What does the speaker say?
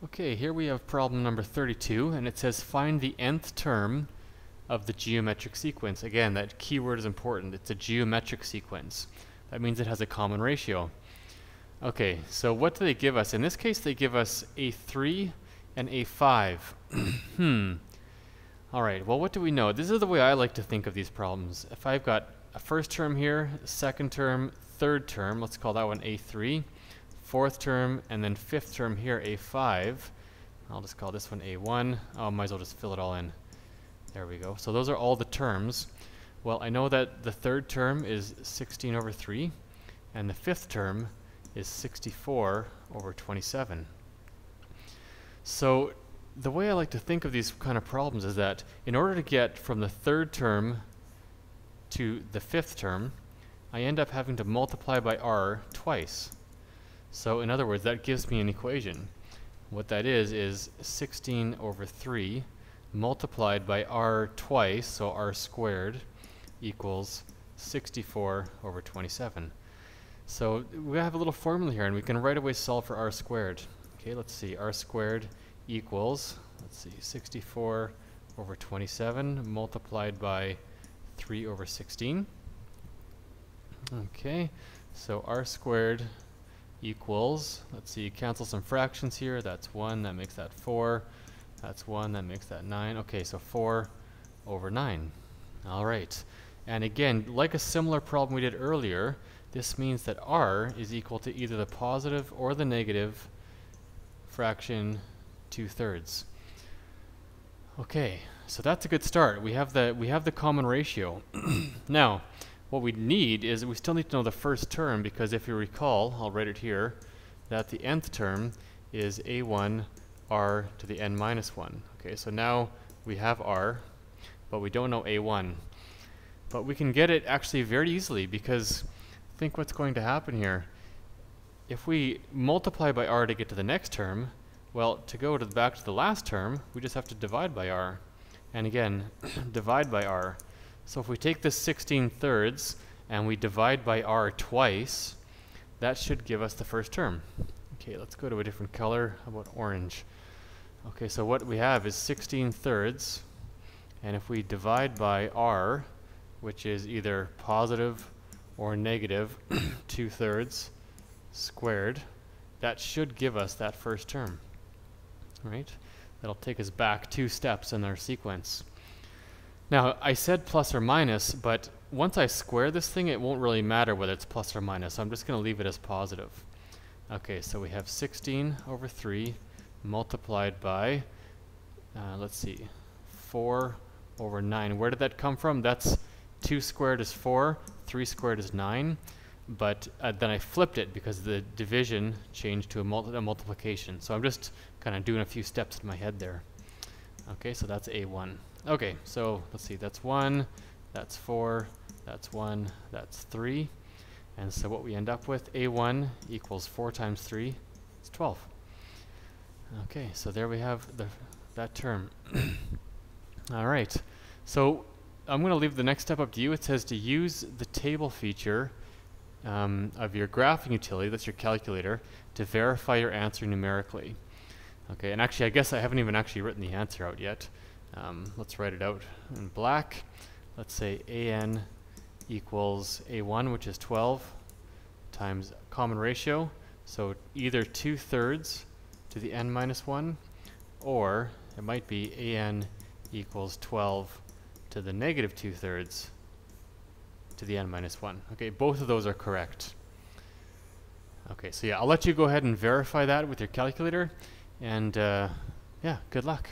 Okay, here we have problem number 32, and it says find the nth term of the geometric sequence. Again, that keyword is important. It's a geometric sequence. That means it has a common ratio. Okay, so what do they give us? In this case, they give us a3 and a5. Alright, well, what do we know? This is the way I like to think of these problems. If I've got a first term here, second term, third term, let's call that one a3, fourth term, and then fifth term here, a5. I'll just call this one a1. Oh, might as well just fill it all in. There we go. So those are all the terms. Well, I know that the third term is 16 over 3, and the fifth term is 64 over 27. So the way I like to think of these kind of problems is that in order to get from the third term to the fifth term, I end up having to multiply by r twice. So in other words, that gives me an equation. What that is 16 over 3 multiplied by r twice, so r squared, equals 64 over 27. So we have a little formula here, and we can right away solve for r squared. Okay, let's see, r squared equals, let's see, 64 over 27 multiplied by 3 over 16. Okay, so r squared equals, let's see, cancel some fractions here. That's 1, that makes that 4. That's 1, that makes that 9. Okay, so 4 over 9. All right. And again, like a similar problem we did earlier, this means that r is equal to either the positive or the negative fraction 2/3. Okay, so that's a good start. We have the common ratio. Now, what we need is we still need to know the first term, because if you recall, I'll write it here, that the nth term is a1 r to the n minus 1. Okay, so now we have r, but we don't know a1. But we can get it actually very easily, because think what's going to happen here. If we multiply by r to get to the next term, well, to go back to the last term, we just have to divide by r. And again, divide by r. So if we take this 16/3 and we divide by r twice, that should give us the first term. Okay, let's go to a different color. How about orange? Okay, so what we have is 16/3, and if we divide by r, which is either positive or negative 2/3 squared, that should give us that first term. Right? That'll take us back 2 steps in our sequence. Now, I said plus or minus, but once I square this thing, it won't really matter whether it's plus or minus, so I'm just going to leave it as positive. Okay, so we have 16 over 3 multiplied by, let's see, 4 over 9. Where did that come from? That's 2 squared is 4, 3 squared is 9, but then I flipped it because the division changed to a multiplication. So I'm just kind of doing a few steps in my head there. Okay, so that's a1. Okay, so let's see, that's 1, that's 4, that's 1, that's 3. And so what we end up with, a1 equals 4 times 3, it's 12. Okay, so there we have that term. All right, so I'm going to leave the next step up to you. It says to use the table feature of your graphing utility, that's your calculator, to verify your answer numerically. Okay, and actually I guess I haven't even actually written the answer out yet. Let's write it out in black. Let's say an equals a1, which is 12, times common ratio, so either 2/3 to the n minus 1, or it might be an equals 12 to the negative 2/3 to the n minus 1. Okay, both of those are correct. Okay, so yeah, I'll let you go ahead and verify that with your calculator, and yeah, good luck.